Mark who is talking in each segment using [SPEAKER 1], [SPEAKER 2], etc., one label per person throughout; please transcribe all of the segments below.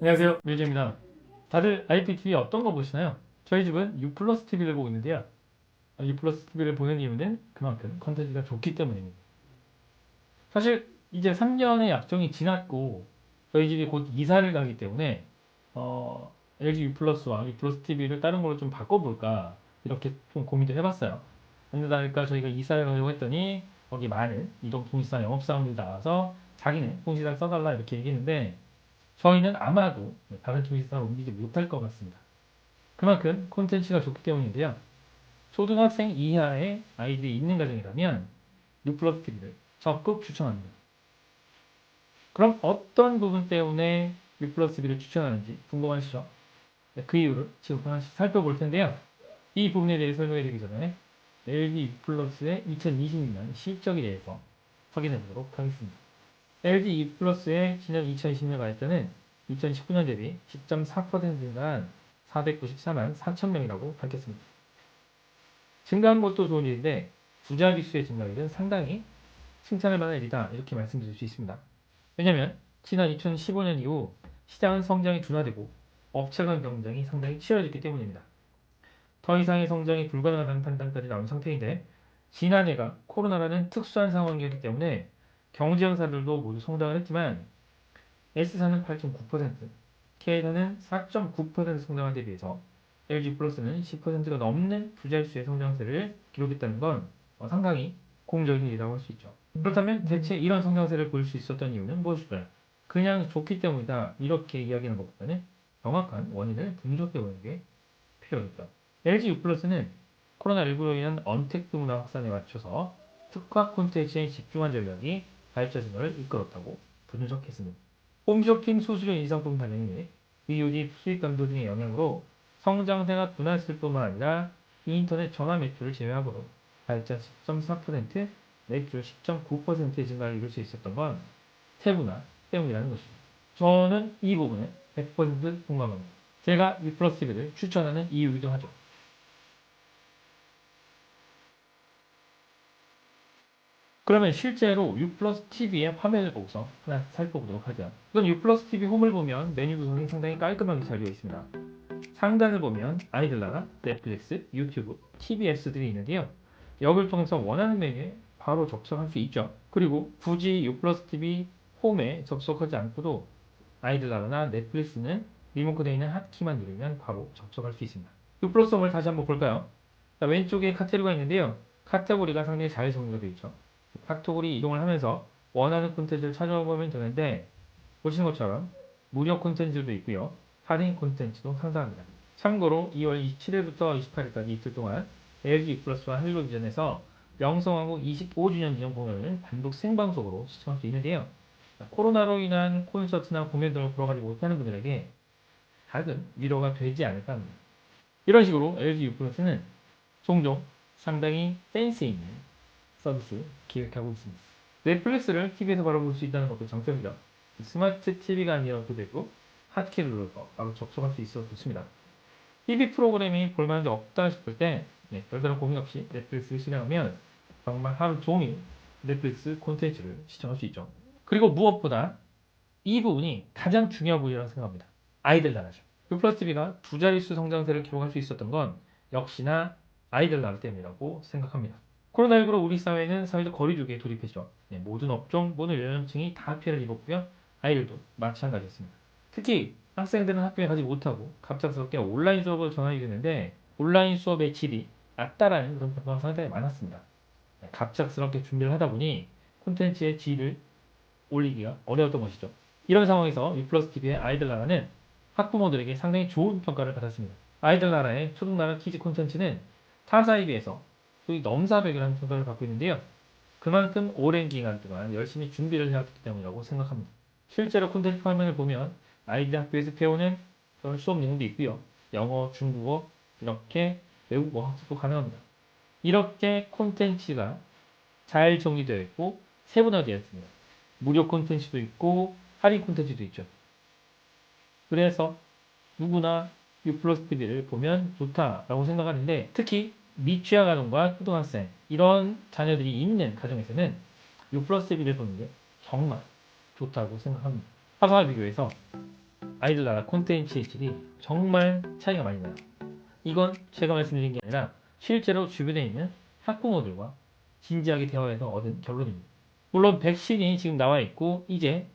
[SPEAKER 1] 안녕하세요, 밀재입니다. 다들 IPTV 어떤 거 보시나요? 저희 집은 U 플러스 TV를 보고 있는데요. U 플러스 TV를 보는 이유는 그만큼 컨텐츠가 좋기 때문입니다. 사실 이제 3년의 약정이 지났고 저희 집이 곧 이사를 가기 때문에 LG U 플러스와 U 플러스 TV를 다른 걸로 좀 바꿔볼까 이렇게 좀 고민도 해봤어요. 근데 다니까 저희가 이사를 가려고 했더니 거기 많은 이동 통신사 영업사원들이 나와서 자기는 통신사를 써달라 이렇게 얘기했는데 저희는 아마도 다른 통신사로 옮기지 못할 것 같습니다. 그만큼 콘텐츠가 좋기 때문인데요. 초등학생 이하의 아이들이 있는 가정이라면 뉴플러스 TV를 적극 추천합니다. 그럼 어떤 부분 때문에 뉴플러스 TV를 추천하는지 궁금하시죠? 네, 그 이유를 지금 하나씩 살펴볼 텐데요. 이 부분에 대해 설명해 드리기 전에 LG U+의 2020년 실적에 대해서 확인해 보도록 하겠습니다. LG U+의 지난 2020년 가입자는 2019년 대비 10.4% 증가한 494만 4천 명이라고 밝혔습니다. 증가한 것도 좋은 일인데 부자 기수의 증가율은 상당히 칭찬할 만한 일이다 이렇게 말씀드릴 수 있습니다. 왜냐하면 지난 2015년 이후 시장은 성장이 둔화되고 업체 간 경쟁이 상당히 치열해졌기 때문입니다. 더 이상의 성장이 불가능하다는 판단까지 나온 상태인데 지난해가 코로나라는 특수한 상황이었기 때문에 경쟁사들도 모두 성장을 했지만 S사는 8.9%, K사는 4.9% 성장한 데 비해서 LG 플러스는 10%가 넘는 부자일수의 성장세를 기록했다는 건 상당히 공적인 일이라고 할 수 있죠. 그렇다면 대체 이런 성장세를 볼 수 있었던 이유는 무엇일까요? 그냥 좋기 때문이다 이렇게 이야기하는 것보다는 정확한 원인을 분석해보는 게 필요하겠죠. LG U+는 코로나19로 인한 언택트 문화 확산에 맞춰서 특화 콘텐츠에 집중한 전략이 가입자 증가를 이끌었다고 분석했습니다. 홈쇼핑 수수료 인상분 반영 및 VOD 수익 감소 등의 영향으로 성장세가 둔화했을 뿐만 아니라 인터넷 전화 매출을 제외하고도 가입자 10.4%, 매출 10.9%의 증가를 이룰 수 있었던 건 세분화 때문이라는 것입니다. 저는 이 부분에 100% 공감합니다. 제가 U+ TV를 추천하는 이유이기도 하죠. 그러면 실제로 U 플러스 TV의 화면을 보고서 하나 살펴보도록 하죠. 이건 U 플러스 TV 홈을 보면 메뉴 구성이 상당히 깔끔하게 잘 되어 있습니다. 상단을 보면 아이들나라, 넷플릭스, 유튜브, TBS들이 있는데요. 여기를 통해서 원하는 메뉴에 바로 접속할 수 있죠. 그리고 굳이 U 플러스 TV 홈에 접속하지 않고도 아이들나라나 넷플릭스는 리모컨에 있는 핫키만 누르면 바로 접속할 수 있습니다. U 플러스 홈을 다시 한번 볼까요? 자, 왼쪽에 카테고리가 있는데요. 카테고리가 상당히 잘 정리가 되어 있죠. 카테고리 이동을 하면서 원하는 콘텐츠를 찾아보면 되는데 보시는 것처럼 무료 콘텐츠도 있고요. 할인 콘텐츠도 상당합니다. 참고로 2월 27일부터 28일까지 이틀 동안 LG 플러스와 헬로비전에서 명성황후 25주년 기념 공연을 단독 생방송으로 시청할 수 있는데요. 코로나로 인한 콘서트나 공연 등을 보러 가지 못하는 분들에게 작은 위로가 되지 않을까 합니다. 이런 식으로 LG 플러스는 종종 상당히 센스 있는 서비스 기획하고 있습니다. 넷플릭스를 TV에서 바로 볼 수 있다는 것도 장점이죠. 스마트 TV가 아니어도 되고 핫키를 눌러서 바로 접속할 수 있어서 좋습니다. TV 프로그램이 볼만한 게 없다 싶을 때 별다른 고민 없이 넷플릭스를 실행하면 정말 하루 종일 넷플릭스 콘텐츠를 시청할 수 있죠. 그리고 무엇보다 이 부분이 가장 중요한 부분이라고 생각합니다. 아이들 나라죠. 플러스 TV가 두 자릿수 성장세를 기록할 수 있었던 건 역시나 아이들 나라 때문이라고 생각합니다. 코로나19로 우리 사회는 사회적 거리두기에 돌입했죠. 모든 업종, 모든 연령층이 다 피해를 입었고요. 아이들도 마찬가지였습니다. 특히 학생들은 학교에 가지 못하고 갑작스럽게 온라인 수업을 전환이 되는데 온라인 수업의 질이 낮다라는 그런 평가가 상당히 많았습니다. 갑작스럽게 준비를 하다 보니 콘텐츠의 질을 올리기가 어려웠던 것이죠. 이런 상황에서 유플러스 TV의 아이들 나라는 학부모들에게 상당히 좋은 평가를 받았습니다. 아이들 나라의 초등나라 키즈 콘텐츠는 타사에 비해서 소위 넘사벽이라는 평가를 받고 있는데요. 그만큼 오랜 기간 동안 열심히 준비를 해왔기 때문이라고 생각합니다. 실제로 콘텐츠 화면을 보면 아이들 학교에서 배우는 그런 수업 내용도 있고요. 영어, 중국어 이렇게 외국어 학습도 가능합니다. 이렇게 콘텐츠가 잘 정리되어 있고 세분화되어 있습니다. 무료 콘텐츠도 있고 할인 콘텐츠도 있죠. 그래서 누구나 U 플러스 TV를 보면 좋다라고 생각하는데 특히 미취학 아동과 초등학생 이런 자녀들이 있는 가정에서는 U 플러스 TV를 보는 게 정말 좋다고 생각합니다. 타사와 비교해서 아이들 나라 콘텐츠의 질이 정말 차이가 많이 나요. 이건 제가 말씀드린 게 아니라 실제로 주변에 있는 학부모들과 진지하게 대화해서 얻은 결론입니다. 물론 백신이 지금 나와 있고 이제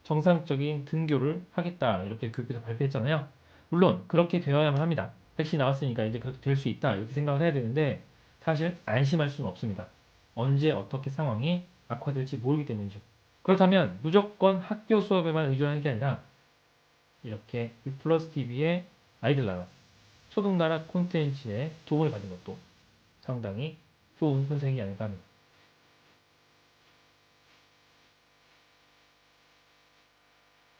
[SPEAKER 1] 정상적인 등교를 하겠다 이렇게 교육부에서 발표했잖아요. 물론 그렇게 되어야만 합니다. 백신 나왔으니까 이제 그렇게 될 수 있다 이렇게 생각을 해야 되는데 사실 안심할 수는 없습니다. 언제 어떻게 상황이 악화될지 모르기 때문이죠. 그렇다면 무조건 학교 수업에만 의존하는 게 아니라 이렇게 플러스 TV의 아이들 나라, 소득 나라 콘텐츠에 도움을 받는 것도 상당히 좋은 선택이 아닐까 합니다.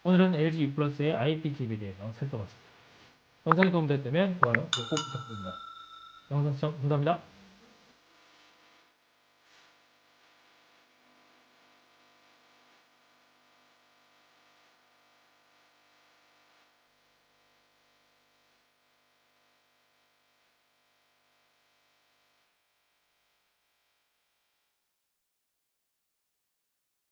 [SPEAKER 1] 오늘은 LG U 플러스의 IPTV에 대해서 살펴봤습니다. 영상이 도움됐다면 좋아요, 구독 꼭 부탁드립니다. 영상 시청 감사합니다.